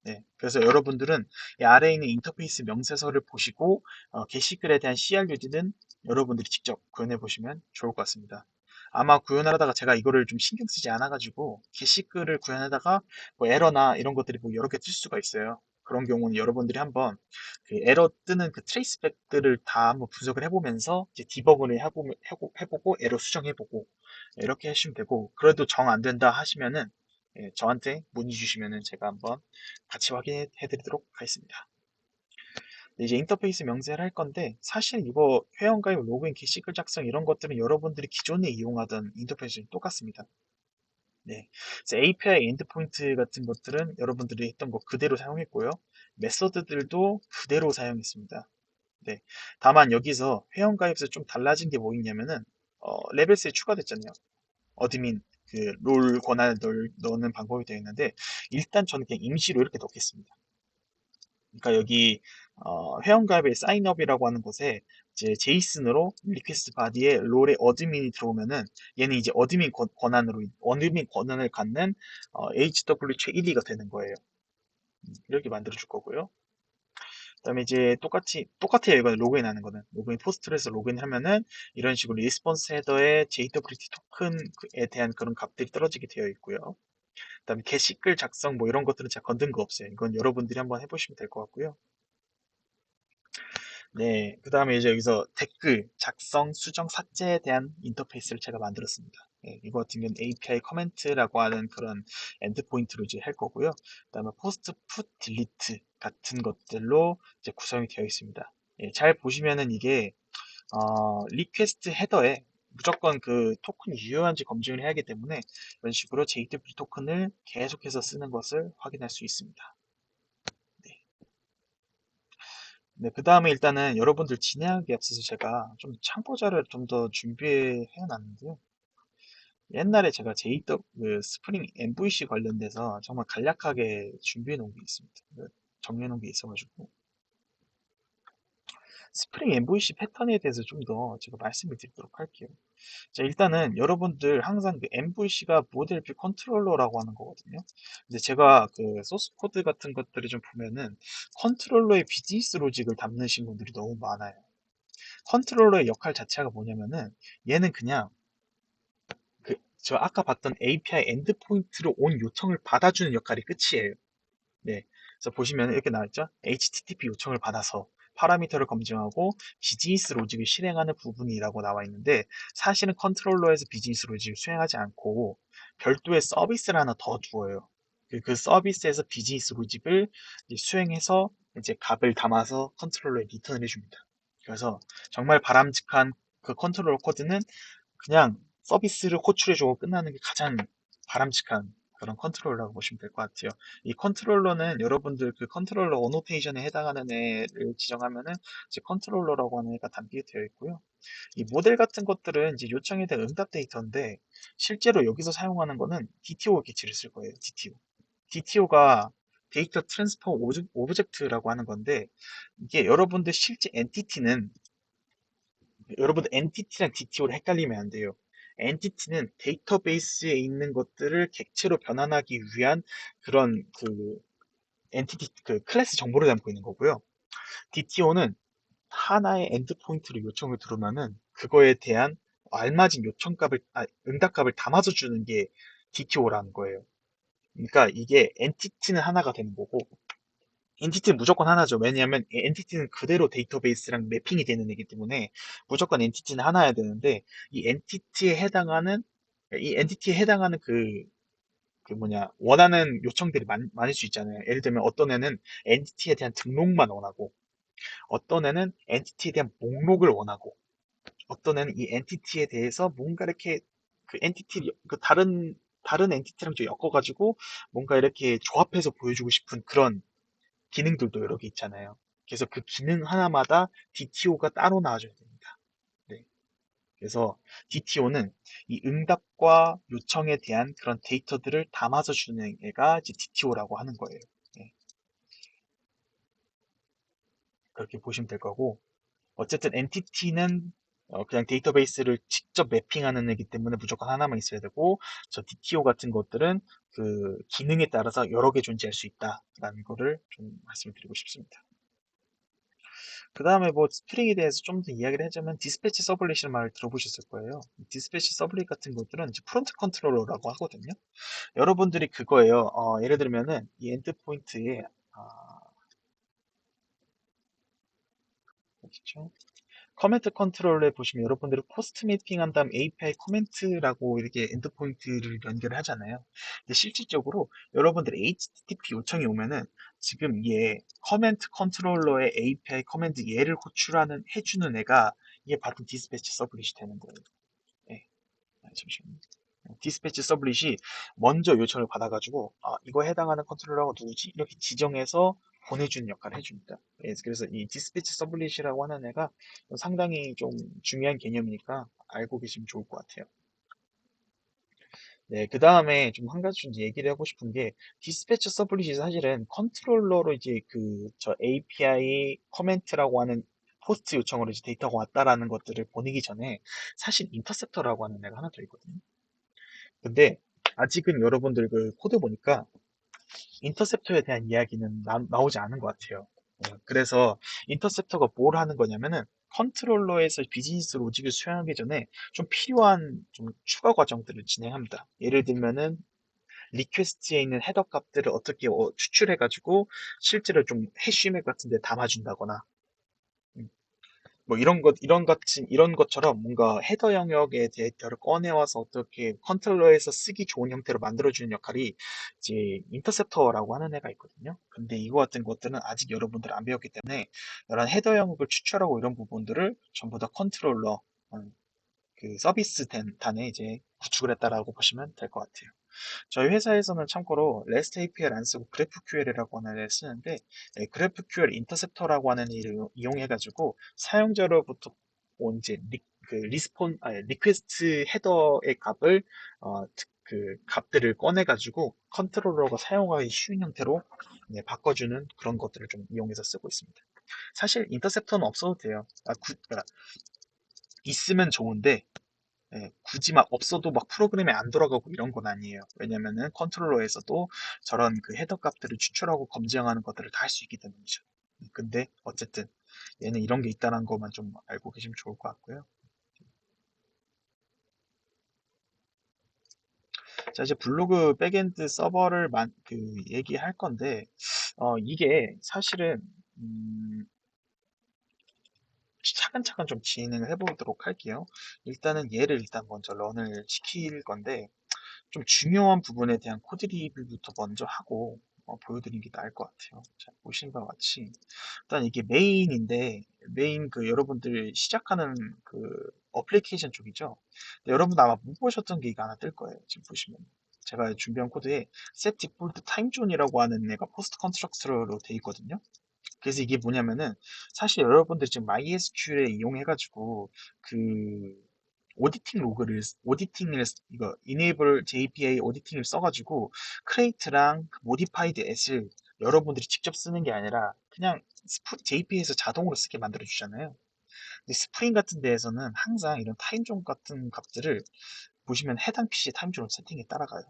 네, 그래서 여러분들은 이 아래에 있는 인터페이스 명세서를 보시고 게시글에 대한 CRUD는 여러분들이 직접 구현해 보시면 좋을 것 같습니다. 아마 구현하다가 제가 이거를 좀 신경 쓰지 않아가지고 게시글을 구현하다가 뭐 에러나 이런 것들이 뭐 여러 개 뜰 수가 있어요. 그런 경우는 여러분들이 한번 그 에러 뜨는 그 트레이스백들을 다 한번 분석을 해보면서 이제 디버그를 해보고 에러 수정해보고 이렇게 하시면 되고 그래도 정 안 된다 하시면은 저한테 문의 주시면은 제가 한번 같이 확인해 드리도록 하겠습니다. 이제 인터페이스 명세를 할 건데 사실 이거 회원가입 로그인 게시글 작성 이런 것들은 여러분들이 기존에 이용하던 인터페이스랑 똑같습니다. 네. 그래서 API 엔드포인트 같은 것들은 여러분들이 했던 거 그대로 사용했고요. 메서드들도 그대로 사용했습니다. 네. 다만 여기서 회원가입에서 좀 달라진 게 뭐 있냐면은 레벨스에 추가됐잖아요. 어드민 그 롤 권한을 넣는 방법이 되어 있는데 일단 저는 그냥 임시로 이렇게 넣겠습니다. 그러니까 여기 회원가입의 사인업이라고 하는 곳에 이제 제이슨으로 리퀘스트 바디에 롤의 어드민이 들어오면은 얘는 이제 어드민 권한을 갖는 HW 최 1위가 되는 거예요. 이렇게 만들어 줄 거고요. 그다음에 이제 똑같아요. 이거 로그인 하는 거는 로그인 포스트로 해서 로그인 하면은 이런 식으로 리스폰스 헤더에 JWT 토큰에 대한 그런 값들이 떨어지게 되어 있고요. 그다음에 게시글 작성 뭐 이런 것들은 제가 건든 거 없어요. 이건 여러분들이 한번 해보시면 될 것 같고요. 네, 그 다음에 이제 여기서 댓글, 작성, 수정, 삭제에 대한 인터페이스를 제가 만들었습니다. 예, 이거 같은 경우는 API 커멘트라고 하는 그런 엔드포인트로 이제 할 거고요. 그 다음에 포스트, 풋, 딜리트 같은 것들로 이제 구성이 되어 있습니다. 예, 잘 보시면은 이게 리퀘스트 헤더에 무조건 그 토큰이 유효한지 검증을 해야 하기 때문에 이런 식으로 JWT 토큰을 계속해서 쓰는 것을 확인할 수 있습니다. 네. 네, 그 다음에 일단은 여러분들 진행하기 앞서서 제가 좀 참고자를 좀 더 준비해 놨는데요. 옛날에 제가 그 스프링 MVC 관련돼서 정말 간략하게 준비해 놓은 게 있습니다. 정리해 놓은 게 있어가지고. 스프링 MVC 패턴에 대해서 좀 더 제가 말씀을 드리도록 할게요. 자, 일단은 여러분들 항상 그 MVC가 모델 뷰 컨트롤러라고 하는 거거든요. 근데 제가 그 소스 코드 같은 것들을 좀 보면은 컨트롤러의 비즈니스 로직을 담으신 분들이 너무 많아요. 컨트롤러의 역할 자체가 뭐냐면은 얘는 그냥 저 아까 봤던 API 엔드포인트로 온 요청을 받아주는 역할이 끝이에요. 네. 그래서 보시면 이렇게 나와있죠? HTTP 요청을 받아서 파라미터를 검증하고 비즈니스 로직을 실행하는 부분이라고 나와 있는데 사실은 컨트롤러에서 비즈니스 로직을 수행하지 않고 별도의 서비스를 하나 더 두어요. 그 서비스에서 비즈니스 로직을 이제 수행해서 이제 값을 담아서 컨트롤러에 리턴을 해줍니다. 그래서 정말 바람직한 그 컨트롤러 코드는 그냥 서비스를 호출해주고 끝나는 게 가장 바람직한 그런 컨트롤러라고 보시면 될 것 같아요. 이 컨트롤러는 여러분들 그 컨트롤러 어노테이션에 해당하는 애를 지정하면은 이제 컨트롤러라고 하는 애가 담기게 되어 있고요. 이 모델 같은 것들은 이제 요청에 대한 응답 데이터인데 실제로 여기서 사용하는 거는 DTO 기치를 쓸 거예요. DTO. DTO가 데이터 트랜스퍼 오브젝트라고 하는 건데 이게 여러분들 실제 엔티티는 여러분들 엔티티랑 DTO를 헷갈리면 안 돼요. 엔티티는 데이터베이스에 있는 것들을 객체로 변환하기 위한 그런 그 엔티티 그 클래스 정보를 담고 있는 거고요. DTO는 하나의 엔드포인트로 요청을 들어오면은 그거에 대한 알맞은 응답값을 담아서 주는 게 DTO라는 거예요. 그러니까 이게 엔티티는 하나가 되는 거고 엔티티는 무조건 하나죠. 왜냐하면 엔티티는 그대로 데이터베이스랑 매핑이 되는 애기 때문에 무조건 엔티티는 하나여야 되는데 이 엔티티에 해당하는 그 뭐냐 원하는 요청들이 많을 수 있잖아요. 예를 들면 어떤 애는 엔티티에 대한 등록만 원하고 어떤 애는 엔티티에 대한 목록을 원하고 어떤 애는 이 엔티티에 대해서 뭔가 이렇게 그 엔티티 그 다른 엔티티랑 좀 엮어가지고 뭔가 이렇게 조합해서 보여주고 싶은 그런 기능들도 여러 개 있잖아요. 그래서 그 기능 하나마다 DTO가 따로 나와줘야 됩니다. 네. 그래서 DTO는 이 응답과 요청에 대한 그런 데이터들을 담아서 주는 애가 이제 DTO라고 하는 거예요. 네. 그렇게 보시면 될 거고, 어쨌든 엔티티는 그냥 데이터베이스를 직접 매핑하는 애기 때문에 무조건 하나만 있어야 되고, 저 DTO 같은 것들은 그 기능에 따라서 여러 개 존재할 수 있다라는 거를 좀 말씀을 드리고 싶습니다. 그 다음에 뭐 스프링에 대해서 좀 더 이야기를 하자면 디스패치 서블릿이라는 말을 들어보셨을 거예요. 디스패치 서블릿 같은 것들은 이제 프론트 컨트롤러라고 하거든요. 여러분들이 그거예요. 예를 들면은 이 엔드포인트에 어디죠? 커멘트 컨트롤러에 보시면 여러분들이 포스트 매핑한 다음 API 커멘트라고 이렇게 엔드포인트를 연결을 하잖아요. 근데 실질적으로 여러분들이 HTTP 요청이 오면은 지금 얘 커멘트 컨트롤러의 API 커맨드 얘를 호출하는 해주는 애가 이게 바로 디스패치 서브릿이 되는 거예요. 네, 잠시만요. 디스패치 서블릿이 먼저 요청을 받아가지고 이거 해당하는 컨트롤러가 누구지? 이렇게 지정해서 보내주는 역할을 해줍니다. 그래서 이 디스패치 서블릿이라고 하는 애가 상당히 좀 중요한 개념이니까 알고 계시면 좋을 것 같아요. 네, 그 다음에 좀 한 가지 좀 얘기를 하고 싶은 게 디스패치 서블릿이 사실은 컨트롤러로 이제 저 API 커멘트라고 하는 포스트 요청으로 이제 데이터가 왔다라는 것들을 보내기 전에 사실 인터셉터라고 하는 애가 하나 더 있거든요. 근데 아직은 여러분들 그 코드 보니까 인터셉터에 대한 이야기는 나오지 않은 것 같아요. 그래서 인터셉터가 뭘 하는 거냐면은 컨트롤러에서 비즈니스 로직을 수행하기 전에 좀 필요한 좀 추가 과정들을 진행합니다. 예를 들면은 리퀘스트에 있는 헤더 값들을 어떻게 추출해가지고 실제로 좀 해쉬맥 같은 데 담아준다거나 뭐 이런 것처럼 뭔가 헤더 영역의 데이터를 꺼내와서 어떻게 컨트롤러에서 쓰기 좋은 형태로 만들어주는 역할이 이제 인터셉터라고 하는 애가 있거든요. 근데 이거 같은 것들은 아직 여러분들 안 배웠기 때문에 이런 헤더 영역을 추출하고 이런 부분들을 전부 다 컨트롤러, 그 서비스 단에 이제 구축을 했다라고 보시면 될 것 같아요. 저희 회사에서는 참고로 REST API를 안 쓰고 GraphQL이라고 하는 애를 쓰는데, GraphQL 인터셉터라고 하는 일을 이용해가지고 사용자로부터 온 이제 리퀘스트 헤더의 값을 그 값들을 꺼내가지고 컨트롤러가 사용하기 쉬운 형태로, 바꿔주는 그런 것들을 좀 이용해서 쓰고 있습니다. 사실 인터셉터는 없어도 돼요. 있으면 좋은데, 굳이 막 없어도 막 프로그램이 안 돌아가고 이런 건 아니에요. 왜냐면은 컨트롤러에서도 저런 그 헤더 값들을 추출하고 검증하는 것들을 다 할 수 있기 때문이죠. 근데 어쨌든 얘는 이런 게 있다는 것만 좀 알고 계시면 좋을 것 같고요. 자, 이제 블로그 백엔드 서버를 얘기할 건데, 이게 사실은, 음, 차근차근 좀 진행을 해보도록 할게요. 일단은 얘를 일단 먼저 런을 시킬 건데, 좀 중요한 부분에 대한 코드 리뷰부터 먼저 하고 보여드리는 게 나을 것 같아요. 자, 보시는 바와 같이 일단 이게 메인인데 메인 그 여러분들 시작하는 그 어플리케이션 쪽이죠. 근데 여러분 아마 못 보셨던 게 이거 하나 뜰 거예요. 지금 보시면 제가 준비한 코드에 set default time zone이라고 하는 애가 포스트 컨스트럭터로 돼 있거든요. 그래서 이게 뭐냐면은 사실 여러분들 지금 MySQL에 이용해가지고 그 오디팅을 이거 enable JPA 오디팅을 써가지고 크레이트랑 modified as을 여러분들이 직접 쓰는 게 아니라 그냥 JPA에서 자동으로 쓰게 만들어 주잖아요. 근데 스프링 같은 데에서는 항상 이런 타임존 같은 값들을 보시면 해당 PC 타임존 세팅에 따라가요.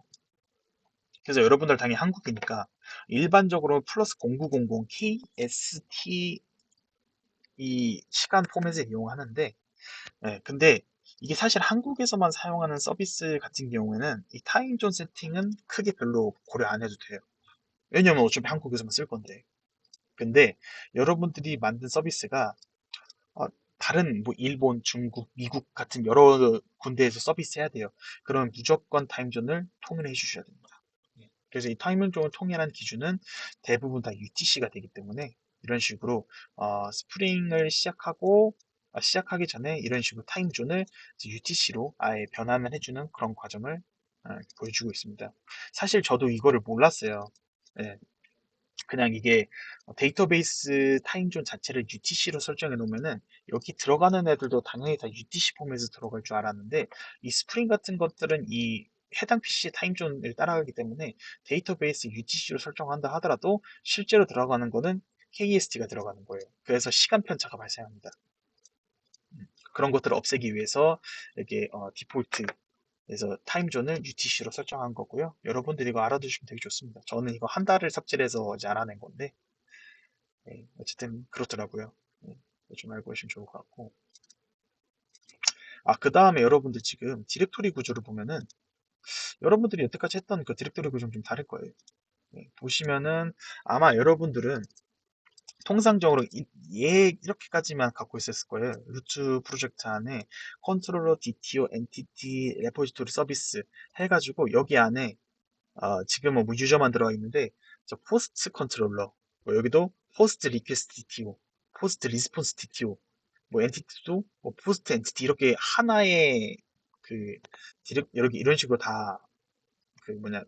그래서 여러분들 당연히 한국이니까 일반적으로 플러스 0900 KST 이 시간 포맷을 이용하는데, 근데 이게 사실 한국에서만 사용하는 서비스 같은 경우에는 이 타임존 세팅은 크게 별로 고려 안 해도 돼요. 왜냐면 어차피 한국에서만 쓸 건데. 근데 여러분들이 만든 서비스가 어, 다른 뭐 일본, 중국, 미국 같은 여러 군데에서 서비스 해야 돼요. 그러면 무조건 타임존을 통일해 주셔야 됩니다. 그래서 이 타임존을 통일한 기준은 대부분 다 UTC가 되기 때문에 이런 식으로 스프링을 시작하기 전에 이런 식으로 타임존을 UTC로 아예 변환을 해주는 그런 과정을 보여주고 있습니다. 사실 저도 이거를 몰랐어요. 예, 그냥 이게 데이터베이스 타임존 자체를 UTC로 설정해 놓으면은 여기 들어가는 애들도 당연히 다 UTC 폼에서 들어갈 줄 알았는데 이 스프링 같은 것들은 이 해당 PC 타임존을 따라가기 때문에 데이터베이스 UTC로 설정한다 하더라도 실제로 들어가는 거는 KST가 들어가는 거예요. 그래서 시간 편차가 발생합니다. 그런 것들을 없애기 위해서 이렇게 디폴트 그래서 타임존을 UTC로 설정한 거고요. 여러분들이 이거 알아두시면 되게 좋습니다. 저는 이거 한 달을 삽질해서 이제 알아낸 건데 어쨌든 그렇더라고요. 네, 좀 알고 계시면 좋을 것 같고. 그 다음에 여러분들 지금 디렉토리 구조를 보면은 여러분들이 여태까지 했던 그 디렉토리 구조는 좀 다를 거예요. 보시면은 아마 여러분들은 통상적으로 이렇게까지만 갖고 있었을 거예요. 루트 프로젝트 안에 컨트롤러, DTO, 엔티티, 레포지토리 서비스 해가지고 여기 안에 지금은 뭐 유저만 들어가 있는데 저 포스트 컨트롤러 여기도 포스트 리퀘스트 DTO, 포스트 리스폰스 DTO 뭐 엔티티도 뭐 포스트 엔티티 이렇게 하나의 그 이렇게 이런 식으로 다 그 뭐냐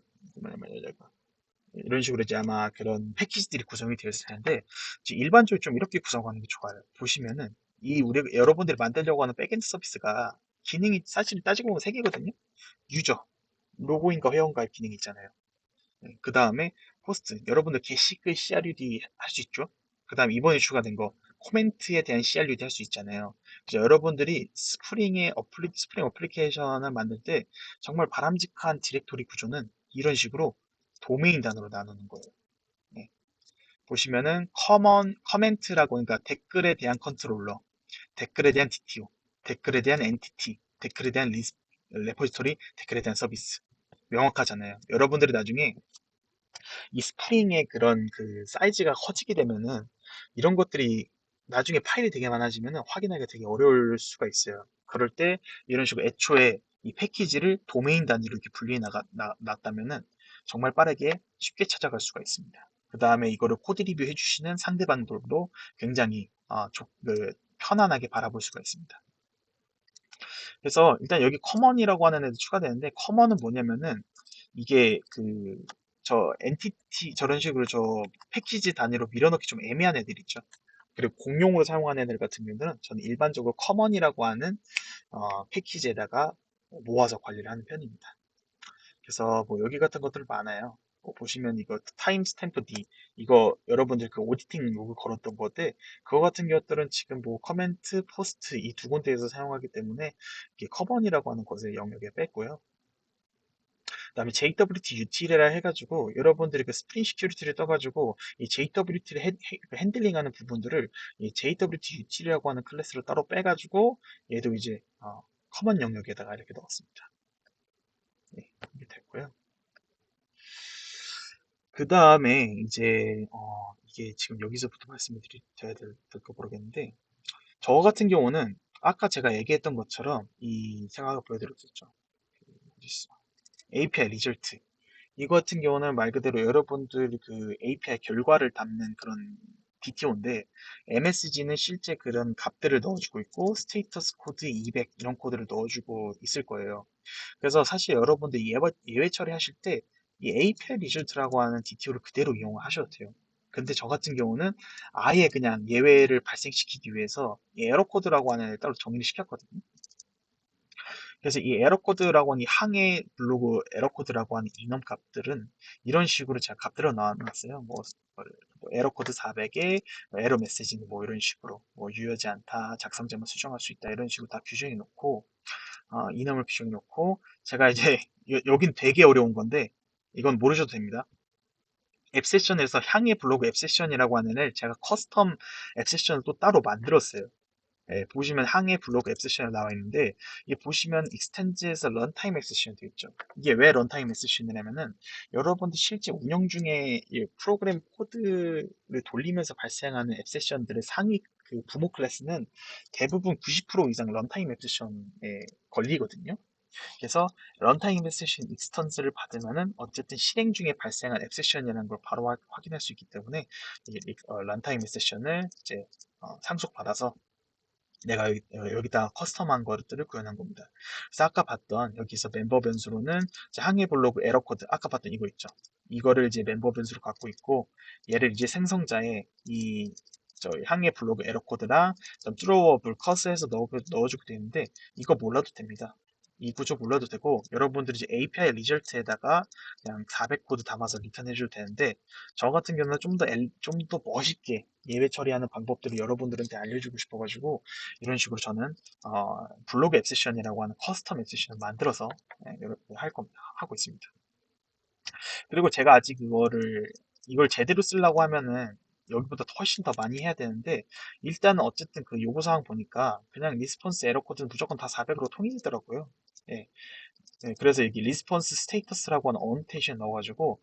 이런 식으로 이제 아마 그런 패키지들이 구성이 되어 있을 텐데 일반적으로 좀 이렇게 구성하는 게 좋아요. 보시면은 이 우리 여러분들이 만들려고 하는 백엔드 서비스가 기능이 사실 따지고 보면 세 개거든요. 유저, 로그인과 회원가입 기능이 있잖아요. 그 다음에 호스트, 여러분들 게시글 CRUD 할 수 있죠? 그 다음 이번에 추가된 거 코멘트에 대한 CRUD 할 수 있잖아요. 그래서 여러분들이 스프링 어플리케이션을 만들 때 정말 바람직한 디렉토리 구조는 이런 식으로 도메인 단어로 나누는 거예요. 네. 보시면은 커멘트라고 그러니까 댓글에 대한 컨트롤러, 댓글에 대한 DTO, 댓글에 대한 엔티티, 댓글에 대한 레포지토리, 댓글에 대한 서비스. 명확하잖아요. 여러분들이 나중에 이 스프링의 그런 그 사이즈가 커지게 되면은 이런 것들이 나중에 파일이 되게 많아지면 확인하기가 되게 어려울 수가 있어요. 그럴 때 이런 식으로 애초에 이 패키지를 도메인 단위로 이렇게 분리해 놨다면은 정말 빠르게 쉽게 찾아갈 수가 있습니다. 그 다음에 이거를 코드 리뷰 해주시는 상대방들도 굉장히 편안하게 바라볼 수가 있습니다. 그래서 일단 여기 커먼이라고 하는 애도 추가되는데, 커먼은 뭐냐면은 이게 저 엔티티 저런 식으로 저 패키지 단위로 밀어넣기 좀 애매한 애들 있죠. 그리고 공용으로 사용하는 애들 같은 경우는 저는 일반적으로 커먼이라고 하는 패키지에다가 모아서 관리를 하는 편입니다. 그래서 뭐 여기 같은 것들 많아요. 뭐 보시면 이거 타임 스탬프 D, 이거 여러분들 그 오디팅 로그 걸었던 건데, 그거 같은 것들은 지금 뭐 커멘트 포스트 이 두 군데에서 사용하기 때문에 이게 커먼이라고 하는 것의 영역에 뺐고요. 그다음에 JWT util이라 해가지고 여러분들이 그 스프링 시큐리티를 떠가지고 이 JWT를 핸들링하는 부분들을 이 JWT util이라고 하는 클래스를 따로 빼가지고 얘도 이제 커먼 영역에다가 이렇게 넣었습니다. 네, 이게 됐고요. 그 다음에 이제 이게 지금 여기서부터 말씀을 드려야 될까 모르겠는데, 저 같은 경우는 아까 제가 얘기했던 것처럼 제가 아까 보여드렸었죠. 어디 있어? API 리절트. 이거 같은 경우는 말 그대로 여러분들 그 API 결과를 담는 그런 DTO인데, MSG는 실제 그런 값들을 넣어주고 있고 스테이터스 코드 200 이런 코드를 넣어주고 있을 거예요. 그래서 사실 여러분들 예외 처리하실 때 이 API 리절트라고 하는 DTO를 그대로 이용하셔도 돼요. 근데 저 같은 경우는 아예 그냥 예외를 발생시키기 위해서 이 에러 코드라고 하는 애를 따로 정의를 시켰거든요. 그래서 이 에러 코드라고 하는 이 항해 블로그 에러 코드라고 하는 이넘 값들은 이런 식으로 제가 값들을 넣어놨어요. 뭐 에러 코드 400에 에러 메시지는 뭐 이런 식으로 뭐 유효하지 않다, 작성자만 수정할 수 있다 이런 식으로 다 규정해 놓고 이넘을 규정해 놓고 제가 이제 여긴 되게 어려운 건데 이건 모르셔도 됩니다. 앱 세션에서 향해 블로그 앱 세션이라고 하는 애를 제가 커스텀 앱 세션을 또 따로 만들었어요. 예, 보시면 항해 블로그 앱 세션이 나와 있는데, 이게 보시면 익스텐즈에서 런타임 앱 세션이 되어 있죠. 이게 왜 런타임 앱 세션이냐면은 여러분들 실제 운영 중에 이 프로그램 코드를 돌리면서 발생하는 앱 세션들의 상위 그 부모 클래스는 대부분 90% 이상 런타임 앱 세션에 걸리거든요. 그래서 런타임 앱 세션 인스턴스를 받으면은 어쨌든 실행 중에 발생한 앱 세션이라는 걸 바로 확인할 수 있기 때문에 런타임 앱 세션을 이제 상속받아서 내가 여기다가 커스텀한 것들을 구현한 겁니다. 그래서 아까 봤던 여기서 멤버 변수로는 이제 항해 블로그 에러 코드 아까 봤던 이거 있죠. 이거를 이제 멤버 변수로 갖고 있고 얘를 이제 생성자에 저 항해 블로그 에러 코드랑 트로워블 커스해서 넣어주게 되는데 이거 몰라도 됩니다. 이 구조 몰라도 되고 여러분들이 이제 API 리절트에다가 그냥 400 코드 담아서 리턴 해줘도 되는데 저 같은 경우는 좀 더 멋있게 예외 처리하는 방법들을 여러분들한테 알려주고 싶어가지고 이런 식으로 저는 블로그 앱 세션이라고 하는 커스텀 앱 세션을 만들어서 할 겁니다. 하고 있습니다. 그리고 제가 아직 이걸 제대로 쓰려고 하면은 여기보다 훨씬 더 많이 해야 되는데 일단은 어쨌든 그 요구사항 보니까 그냥 리스폰스 에러 코드는 무조건 다 400으로 통일되더라고요. 예, 그래서 여기 리스폰스 스테이터스라고 하는 어노테이션 넣어가지고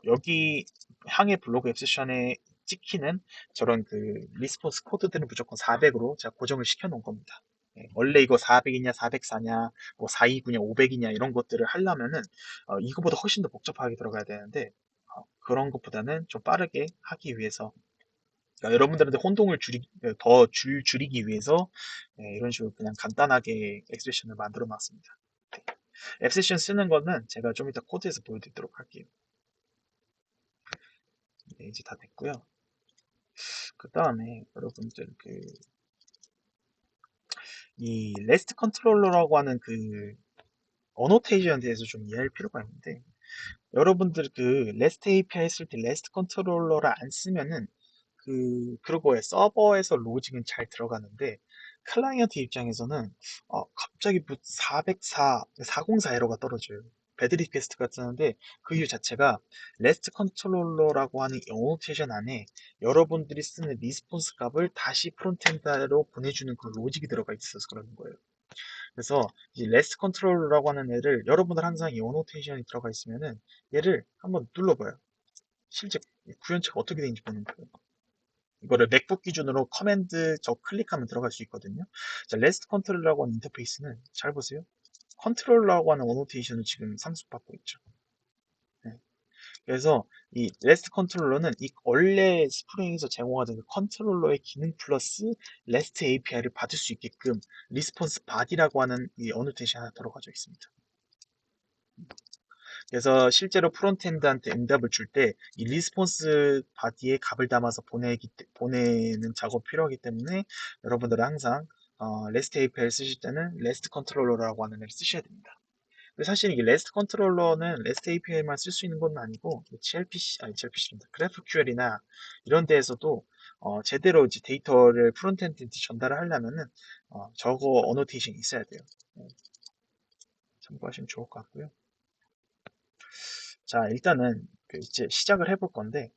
여기 항해 블로그 앱 세션에 찍히는 저런 그 리스폰스 코드들은 무조건 400으로 제가 고정을 시켜 놓은 겁니다. 원래 이거 400이냐 404냐 뭐 429냐 500이냐 이런 것들을 하려면은 이거보다 훨씬 더 복잡하게 들어가야 되는데 그런 것보다는 좀 빠르게 하기 위해서 그러니까 여러분들한테 혼동을 줄이기 위해서 이런 식으로 그냥 간단하게 엑스프레션을 만들어 놨습니다. 앱 세션 쓰는 거는 제가 좀 이따 코드에서 보여드리도록 할게요. 네, 이제 다 됐고요. 그 다음에 여러분들 이 레스트 컨트롤러라고 하는 어노테이션에 대해서 좀 이해할 필요가 있는데 여러분들 레스트 API 했을 때 레스트 컨트롤러를 안 쓰면은 그리고 서버에서 로직은 잘 들어가는데 클라이언트 입장에서는 갑자기 404 에러가 떨어져요. 배드 리퀘스트가 뜨는데 그 이유 자체가 레스트 컨트롤러라고 하는 어노테이션 안에 여러분들이 쓰는 리스폰스 값을 다시 프론트엔드로 보내주는 그 로직이 들어가 있어서 그러는 거예요. 그래서 이 레스트 컨트롤러라고 하는 애를 여러분들 항상 이 어노테이션이 들어가 있으면은 얘를 한번 눌러봐요. 실제 구현체가 어떻게 되는지 보는 거예요. 이거를 맥북 기준으로 커맨드 저 클릭하면 들어갈 수 있거든요. 자, 레스트 컨트롤러라고 하는 인터페이스는 잘 보세요. 컨트롤러라고 하는 어노테이션을 지금 상속받고 있죠. 네. 그래서 이 REST 컨트롤러는 이 원래 스프링에서 제공하던 그 컨트롤러의 기능 플러스 REST API를 받을 수 있게끔 리스폰스 바디라고 하는 이 어노테이션 하나 들어가져 있습니다. 그래서 실제로 프론트엔드한테 응답을 줄 때 이 리스폰스 바디에 값을 담아서 보내는 작업 필요하기 때문에 여러분들은 항상 REST API를 쓰실 때는 REST 컨트롤러라고 하는 애를 쓰셔야 됩니다. 근데 사실 이게 REST 컨트롤러는 REST API만 쓸 수 있는 건 아니고 GRPC입니다. GraphQL이나 이런 데에서도 제대로 이제 데이터를 프론트엔드한테 전달을 하려면은 저거 어노테이션이 있어야 돼요. 참고하시면 좋을 것 같고요. 자, 일단은 이제 시작을 해볼 건데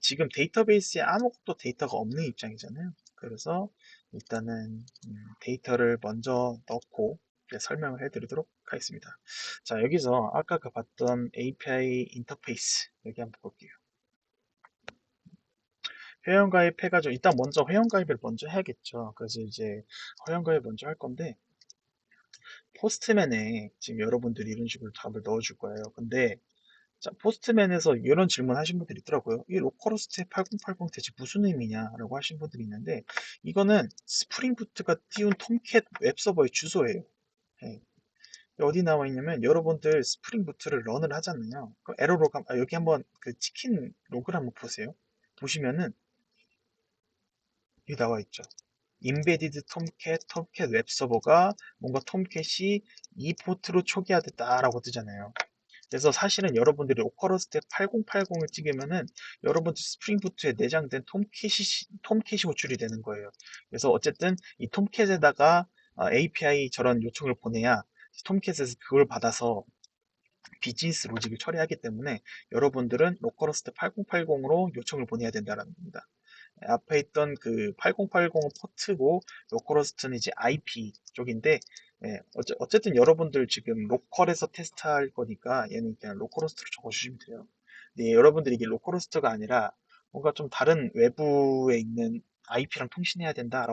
지금 데이터베이스에 아무것도 데이터가 없는 입장이잖아요. 그래서 일단은 데이터를 먼저 넣고 설명을 해드리도록 하겠습니다. 자, 여기서 아까 그 봤던 API 인터페이스 여기 한번 볼게요. 회원가입 해가지고 일단 먼저 회원가입을 먼저 해야겠죠. 그래서 이제 회원가입 먼저 할 건데 포스트맨에 지금 여러분들이 이런 식으로 답을 넣어줄 거예요. 근데 자, 포스트맨에서 이런 질문 하신 분들이 있더라고요. 이 로컬호스트 8080 대체 무슨 의미냐라고 하신 분들이 있는데 이거는 스프링부트가 띄운 톰캣 웹서버의 주소예요. 예. 어디 나와 있냐면 여러분들 스프링부트를 런을 하잖아요. 그 에러로 여기 한번 그 치킨 로그를 한번 보세요. 보시면은 여기 나와 있죠. 인베디드 톰캣 웹서버가 뭔가 톰캣이 이 포트로 초기화됐다라고 뜨잖아요. 그래서 사실은 여러분들이 로컬호스트 8080을 찍으면은 여러분들 스프링부트에 내장된 톰캣이 호출이 되는 거예요. 그래서 어쨌든 이 톰캣에다가 API 저런 요청을 보내야 톰캣에서 그걸 받아서 비즈니스 로직을 처리하기 때문에 여러분들은 로컬호스트 8080으로 요청을 보내야 된다는 겁니다. 앞에 있던 그 8080은 포트고 로컬호스트는 이제 IP 쪽인데 어쨌든 여러분들 지금 로컬에서 테스트할 거니까 얘는 그냥 로컬호스트로 적어주시면 돼요. 근데 여러분들이 이게 로컬호스트가 아니라 뭔가 좀 다른 외부에 있는 IP랑 통신해야 된다.